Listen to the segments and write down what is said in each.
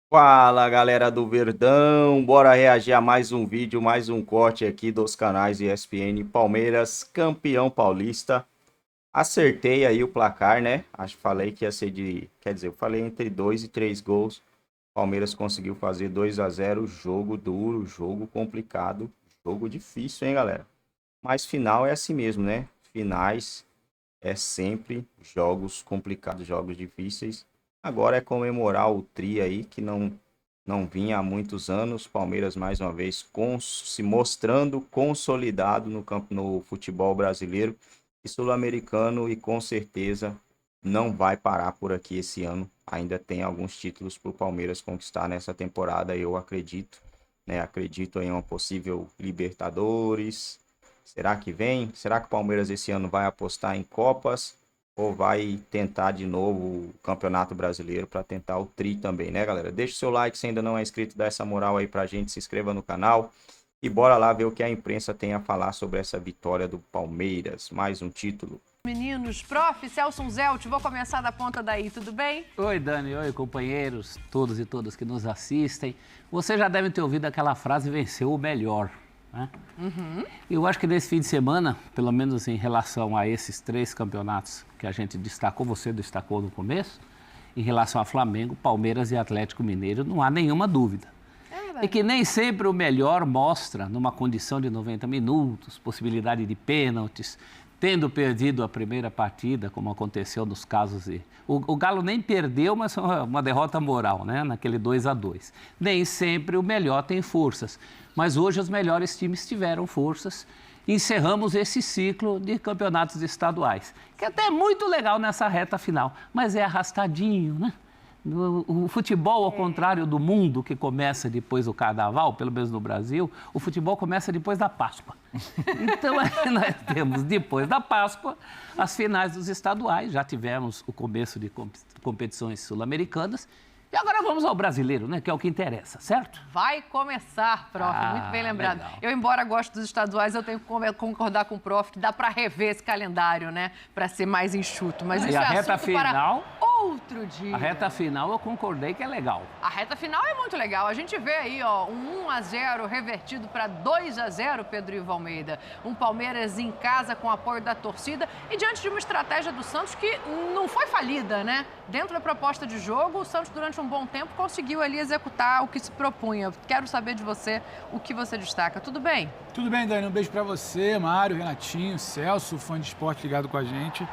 Fala galera do Verdão, bora reagir a mais um vídeo, mais um corte aqui dos canais ESPN Palmeiras, campeão paulista. Acertei aí o placar, né? Acho que falei que ia ser quer dizer, eu falei entre 2 e 3 gols. Palmeiras conseguiu fazer 2-0, jogo duro, jogo complicado, jogo difícil, hein, galera? Mas final é assim mesmo, né? Finais é sempre jogos complicados, jogos difíceis. Agora é comemorar o tri aí, que não vinha há muitos anos. Palmeiras mais uma vez se mostrando consolidado no futebol brasileiro e sul-americano, e com certeza não vai parar por aqui esse ano. Ainda tem alguns títulos para o Palmeiras conquistar nessa temporada, eu acredito, né? Acredito em uma possível Libertadores. Será que vem? Será que o Palmeiras esse ano vai apostar em Copas ou vai tentar de novo o Campeonato Brasileiro para tentar o tri também, né, galera? Deixa o seu like se ainda não é inscrito, dá essa moral aí pra gente, se inscreva no canal e bora lá ver o que a imprensa tem a falar sobre essa vitória do Palmeiras. Mais um título. Meninos, prof. Celso Zelt, vou começar da ponta daí, tudo bem? Oi, Dani. Oi, companheiros, todos e todas que nos assistem. Vocês já devem ter ouvido aquela frase, venceu o melhor, né? Eu acho que nesse fim de semana, pelo menos em relação a esses 3 campeonatos que a gente destacou, você destacou no começo, em relação a Flamengo, Palmeiras e Atlético Mineiro, não há nenhuma dúvida. E que nem sempre o melhor mostra numa condição de 90 minutos, possibilidade de pênaltis, tendo perdido a primeira partida, como aconteceu nos casos de... O Galo nem perdeu, mas foi uma derrota moral, né? Naquele 2-2. Nem sempre o melhor tem forças, mas hoje os melhores times tiveram forças. Encerramos esse ciclo de campeonatos estaduais, que até é muito legal nessa reta final, mas é arrastadinho, né? O futebol, ao contrário do mundo, que começa depois do carnaval, pelo menos no Brasil, o futebol começa depois da Páscoa. Então, nós temos, depois da Páscoa, as finais dos estaduais, já tivemos o começo de competições sul-americanas, e agora vamos ao brasileiro, né, que é o que interessa, certo? Vai começar, prof. Muito bem lembrado. Legal. Eu, embora goste dos estaduais, eu tenho que concordar com o prof. Que dá para rever esse calendário, né? Para ser mais enxuto. Mas E isso a é reta assunto para final? outro dia. A reta final eu concordei que é legal. A reta final é muito legal. A gente vê aí, ó, um 1-0 revertido para 2-0, Pedro Ivo Almeida. Um Palmeiras em casa com apoio da torcida e diante de uma estratégia do Santos que não foi falida, né? Dentro da proposta de jogo, o Santos, durante um bom tempo, conseguiu ali executar o que se propunha. Quero saber de você o que você destaca. Tudo bem? Tudo bem, Dani? Um beijo pra você, Mário, Renatinho, Celso, fã de esporte ligado com a gente.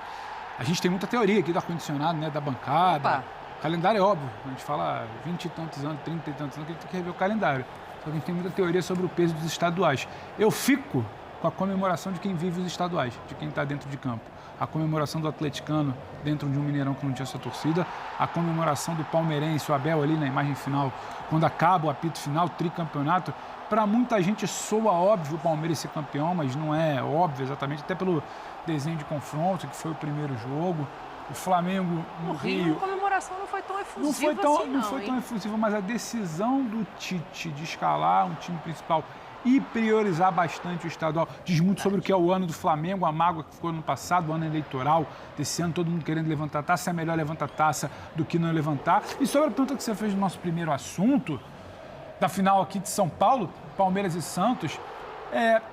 A gente tem muita teoria aqui do ar-condicionado, né, da bancada. Opa. O calendário é óbvio. A gente fala 20 e tantos anos, 30 e tantos anos, que a gente tem que rever o calendário. Só que a gente tem muita teoria sobre o peso dos estaduais. Eu fico com a comemoração de quem vive os estaduais, de quem está dentro de campo. A comemoração do atleticano dentro de um Mineirão que não tinha sua torcida, a comemoração do palmeirense, o Abel ali na imagem final, quando acaba o apito final, tricampeonato. Para muita gente soa óbvio o Palmeiras ser campeão, mas não é óbvio exatamente, até pelo desenho de confronto, que foi o primeiro jogo. O Flamengo no Rio... A comemoração não foi tão efusiva Não foi tão efusiva, mas a decisão do Tite de escalar um time principal e priorizar bastante o estadual diz muito sobre o que é o ano do Flamengo, a mágoa que ficou no passado, o ano eleitoral, desse ano todo mundo querendo levantar a taça, é melhor levantar a taça do que não levantar. E sobre a pergunta que você fez do nosso primeiro assunto, da final aqui de São Paulo, Palmeiras e Santos,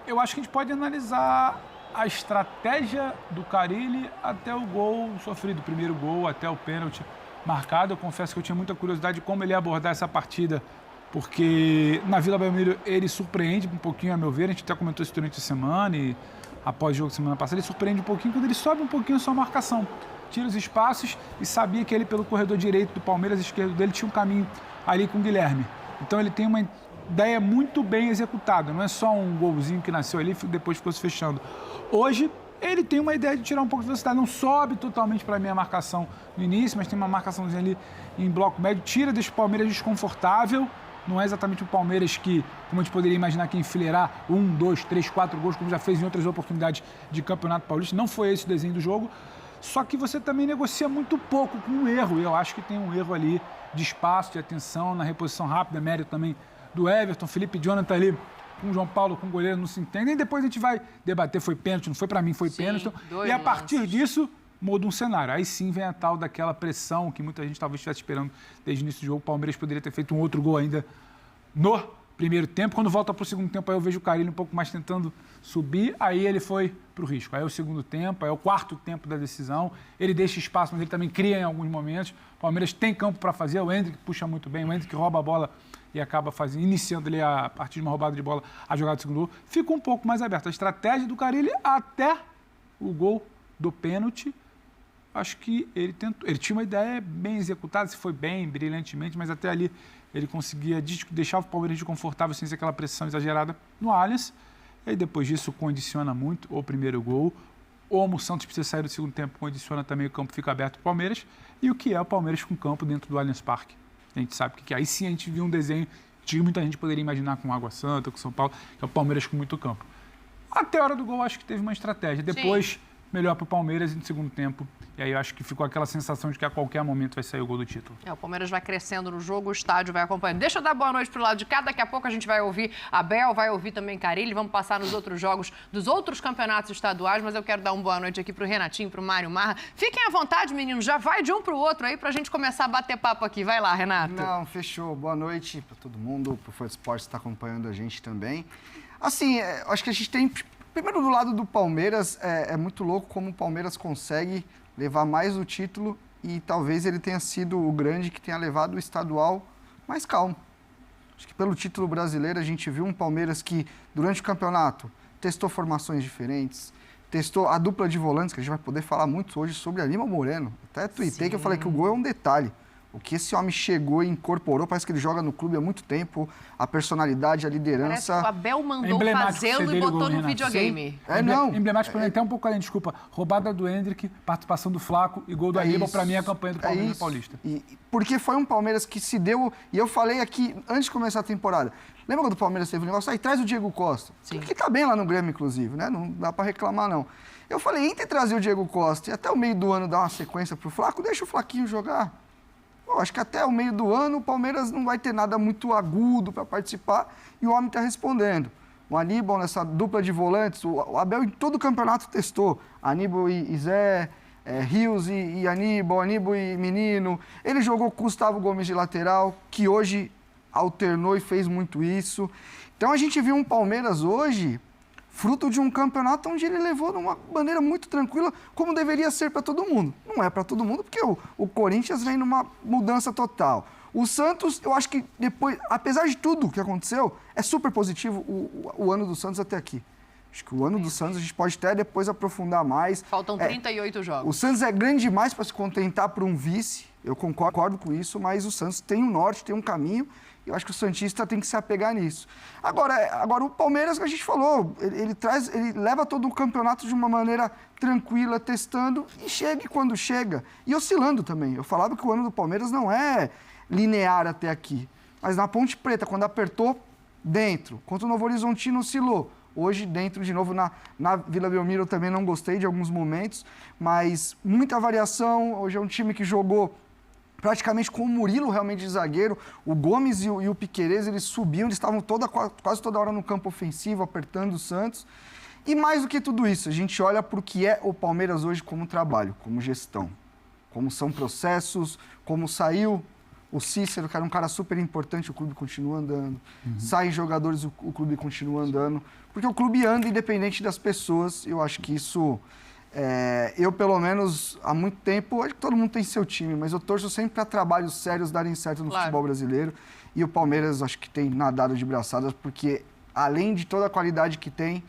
eu acho que a gente pode analisar a estratégia do Carille até o gol sofrido, o primeiro gol, até o pênalti marcado. Eu confesso que eu tinha muita curiosidade de como ele ia abordar essa partida, porque na Vila Belmiro ele surpreende um pouquinho, a meu ver, a gente até comentou isso durante a semana e após o jogo semana passada, ele surpreende um pouquinho quando ele sobe um pouquinho a sua marcação, tira os espaços e sabia que ele pelo corredor direito do Palmeiras, esquerdo dele, tinha um caminho ali com o Guilherme. Então ele tem uma ideia muito bem executada, não é só um golzinho que nasceu ali e depois ficou se fechando. Hoje ele tem uma ideia de tirar um pouco de velocidade, não sobe totalmente para a minha marcação no início, mas tem uma marcaçãozinha ali em bloco médio, tira, deixa o Palmeiras desconfortável. Não é exatamente o Palmeiras que, como a gente poderia imaginar, que enfileirar 1, 2, 3, 4 gols, como já fez em outras oportunidades de Campeonato Paulista. Não foi esse o desenho do jogo. Só que você também negocia muito pouco com um erro. Eu acho que tem um erro ali de espaço, de atenção, na reposição rápida, mérito também do Everton. Felipe Jonathan ali com o João Paulo, com o goleiro, não se entende. E depois a gente vai debater, foi pênalti, não foi para mim, foi pênalti. E a partir disso, muda um cenário. Aí sim vem a tal daquela pressão que muita gente talvez estivesse esperando desde o início do jogo. O Palmeiras poderia ter feito um outro gol ainda no primeiro tempo. Quando volta para o segundo tempo, aí eu vejo o Carille um pouco mais tentando subir, aí ele foi para o risco. Aí é o segundo tempo, aí é o quarto tempo da decisão. Ele deixa espaço, mas ele também cria em alguns momentos. O Palmeiras tem campo para fazer, o Endrick puxa muito bem, o Endrick rouba a bola e acaba iniciando ali, a partir de uma roubada de bola, a jogada do segundo gol. Fica um pouco mais aberto. A estratégia do Carille até o gol do pênalti, acho que ele tentou. Ele tinha uma ideia bem executada, se foi bem, brilhantemente, mas até ali ele conseguia deixar o Palmeiras desconfortável sem ser aquela pressão exagerada no Allianz. E aí depois disso condiciona muito o primeiro gol. Ou o Santos precisa sair do segundo tempo, condiciona também, o campo fica aberto para o Palmeiras. E o que é o Palmeiras com campo dentro do Allianz Parque? A gente sabe que aí sim a gente viu um desenho que muita gente poderia imaginar com Água Santa, com São Paulo, que é o Palmeiras com muito campo. Até a hora do gol, acho que teve uma estratégia. Depois, melhor para o Palmeiras no segundo tempo. E aí eu acho que ficou aquela sensação de que a qualquer momento vai sair o gol do título. O Palmeiras vai crescendo no jogo, o estádio vai acompanhando. Deixa eu dar boa noite pro lado de cá. Daqui a pouco a gente vai ouvir Abel, vai ouvir também Carille. Vamos passar nos outros jogos dos outros campeonatos estaduais. Mas eu quero dar uma boa noite aqui pro Renatinho, pro Mário Marra. Fiquem à vontade, meninos. Já vai de um pro outro aí pra gente começar a bater papo aqui. Vai lá, Renato. Não, fechou. Boa noite para todo mundo, pro Fã de Esportes que está acompanhando a gente também. Assim, acho que a gente tem... Primeiro, do lado do Palmeiras, é muito louco como o Palmeiras consegue levar mais o título e talvez ele tenha sido o grande que tenha levado o estadual mais calmo. Acho que pelo título brasileiro a gente viu um Palmeiras que, durante o campeonato, testou formações diferentes, testou a dupla de volantes, que a gente vai poder falar muito hoje sobre Aníbal Moreno. Até tuitei que eu falei que o gol é um detalhe. O que esse homem chegou e incorporou, parece que ele joga no clube há muito tempo, a personalidade, a liderança... Parece que o Abel mandou fazê-lo e botou no videogame. Não. Emblemático, até um pouco além, desculpa. Roubada do Endrick, participação do Flaco e gol do Aníbal, para mim, é a campanha do Palmeiras Paulista. Porque foi um Palmeiras que se deu... E eu falei aqui, antes de começar a temporada, lembra quando o Palmeiras teve um negócio? Aí traz o Diego Costa. Sim. Que tá bem lá no Grêmio, inclusive, né? Não dá para reclamar, não. Eu falei, entre trazer o Diego Costa e até o meio do ano dar uma sequência pro Flaco, deixa o Flaquinho jogar. Acho que até o meio do ano o Palmeiras não vai ter nada muito agudo para participar e o homem está respondendo. O Aníbal, nessa dupla de volantes, o Abel em todo o campeonato testou. Aníbal e Zé, Rios e Aníbal e Menino. Ele jogou com o Gustavo Gomes de lateral, que hoje alternou e fez muito isso. Então a gente viu um Palmeiras hoje... fruto de um campeonato onde ele levou de uma maneira muito tranquila, como deveria ser para todo mundo. Não é para todo mundo, porque o Corinthians vem numa mudança total. O Santos, eu acho que depois, apesar de tudo que aconteceu, é super positivo o ano do Santos até aqui. Acho que o ano do Santos a gente pode até depois aprofundar mais. Faltam 38 jogos. O Santos é grande demais para se contentar por um vice, eu concordo com isso, mas o Santos tem um norte, tem um caminho. Eu acho que o santista tem que se apegar nisso. Agora o Palmeiras, a gente falou, ele leva todo o campeonato de uma maneira tranquila, testando, e chega quando chega. E oscilando também. Eu falava que o ano do Palmeiras não é linear até aqui. Mas na Ponte Preta, quando apertou, dentro. Contra o Novo Horizontino, oscilou. Hoje, dentro, de novo, na Vila Belmiro, eu também não gostei de alguns momentos, mas muita variação. Hoje é um time que jogou praticamente com o Murilo realmente de zagueiro. O Gomes e o Piquerez, eles subiam, eles estavam quase toda hora no campo ofensivo, apertando o Santos. E mais do que tudo isso, a gente olha para o que é o Palmeiras hoje como trabalho, como gestão. Como são processos, como saiu o Cícero, que era um cara super importante, o clube continua andando. Saem jogadores, o clube continua andando. Porque o clube anda independente das pessoas. Eu acho que isso... eu, pelo menos, há muito tempo, acho que todo mundo tem seu time, mas eu torço sempre para trabalhos sérios darem certo no futebol brasileiro. E o Palmeiras, acho que tem nadado de braçadas, porque, além de toda a qualidade que tem,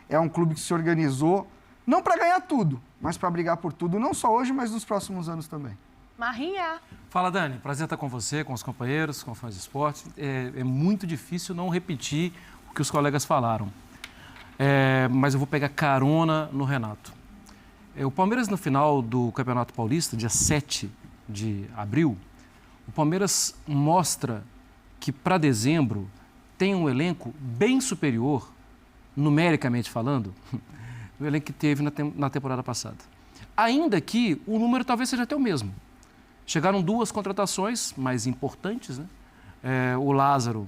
é um clube que se organizou, não para ganhar tudo, mas para brigar por tudo, não só hoje, mas nos próximos anos também. Marrinha. Fala, Dani. Prazer estar com você, com os companheiros, com Fãs de Esportes. É muito difícil não repetir o que os colegas falaram. Mas eu vou pegar carona no Renato. O Palmeiras, no final do Campeonato Paulista, dia 7 de abril, o Palmeiras mostra que, para dezembro, tem um elenco bem superior, numericamente falando, do elenco que teve na temporada passada. Ainda que o número talvez seja até o mesmo. Chegaram duas contratações mais importantes, né? O Lázaro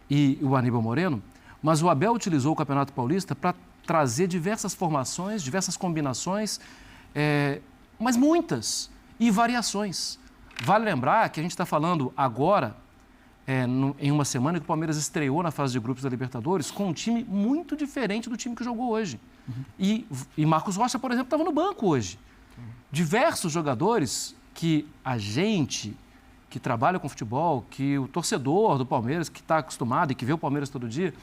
e o Aníbal Moreno, mas o Abel utilizou o Campeonato Paulista para trazer diversas formações, diversas combinações mas muitas, e variações. Vale lembrar que a gente está falando agora, em uma semana, que o Palmeiras estreou na fase de grupos da Libertadores com um time muito diferente do time que jogou hoje. E Marcos Rocha, por exemplo, estava no banco hoje. Diversos jogadores que a gente que trabalha com futebol, que o torcedor do Palmeiras, que está acostumado e que vê o Palmeiras todo dia,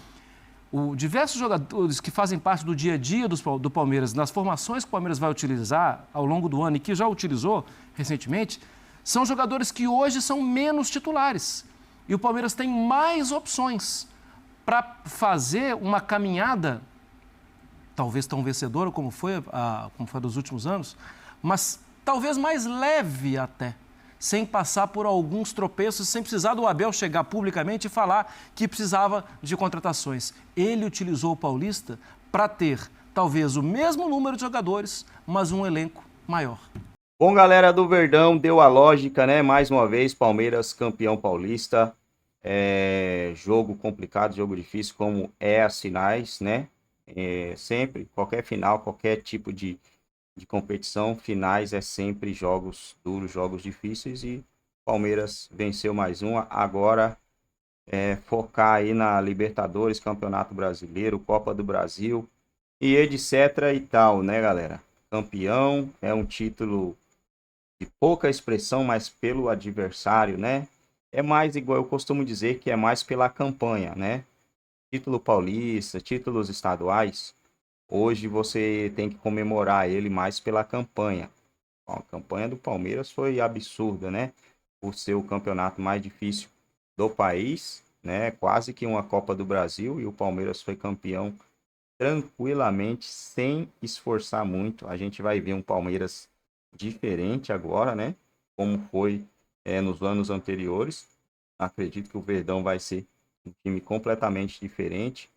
diversos jogadores que fazem parte do dia a dia do Palmeiras, nas formações que o Palmeiras vai utilizar ao longo do ano e que já utilizou recentemente, são jogadores que hoje são menos titulares. E o Palmeiras tem mais opções para fazer uma caminhada, talvez tão vencedora como foi a dos últimos anos, mas talvez mais leve até, sem passar por alguns tropeços, sem precisar do Abel chegar publicamente e falar que precisava de contratações. Ele utilizou o Paulista para ter talvez o mesmo número de jogadores, mas um elenco maior. Bom, galera do Verdão, deu a lógica, né? Mais uma vez, Palmeiras campeão paulista. Jogo complicado, jogo difícil, como as finais, né? Sempre, qualquer final, qualquer tipo de competição, finais é sempre jogos duros, jogos difíceis, e Palmeiras venceu mais uma. Agora focar aí na Libertadores, Campeonato Brasileiro, Copa do Brasil e etc e tal, né, galera? Campeão é um título de pouca expressão, mas pelo adversário, né? É mais, igual eu costumo dizer, que é mais pela campanha, né? Título paulista, títulos estaduais, hoje você tem que comemorar ele mais pela campanha. A campanha do Palmeiras foi absurda, né? Por ser o campeonato mais difícil do país, né? Quase que uma Copa do Brasil, e o Palmeiras foi campeão tranquilamente, sem esforçar muito. A gente vai ver um Palmeiras diferente agora, né? Como foi nos anos anteriores. Acredito que o Verdão vai ser um time completamente diferente.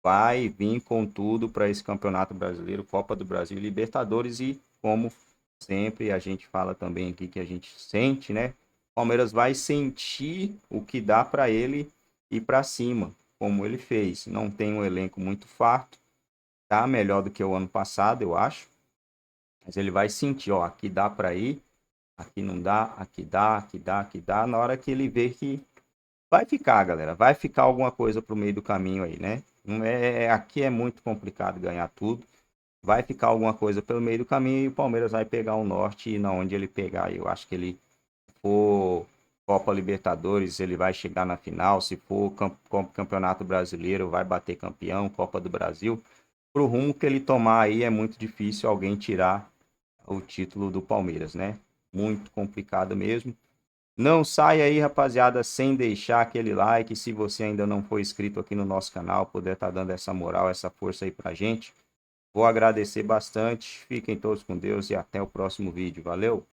Vai vir com tudo para esse Campeonato Brasileiro, Copa do Brasil, Libertadores, e como sempre a gente fala também aqui, que a gente sente, né? O Palmeiras vai sentir o que dá para ele ir para cima, como ele fez. Não tem um elenco muito farto, tá melhor do que o ano passado, eu acho. Mas ele vai sentir, ó, aqui dá para ir, aqui não dá, aqui dá, aqui dá, aqui dá. Na hora que ele vê que vai ficar, galera, vai ficar alguma coisa pro meio do caminho aí, né? Aqui é muito complicado ganhar tudo. Vai ficar alguma coisa pelo meio do caminho e o Palmeiras vai pegar o norte, e na onde ele pegar, eu acho que ele for Copa Libertadores, ele vai chegar na final. Se for Campeonato Brasileiro, vai bater campeão, Copa do Brasil. Pro rumo que ele tomar aí, é muito difícil alguém tirar o título do Palmeiras, né? Muito complicado mesmo. Não saia aí, rapaziada, sem deixar aquele like. Se você ainda não for inscrito aqui no nosso canal, puder estar dando essa moral, essa força aí pra gente, vou agradecer bastante. Fiquem todos com Deus e até o próximo vídeo. Valeu!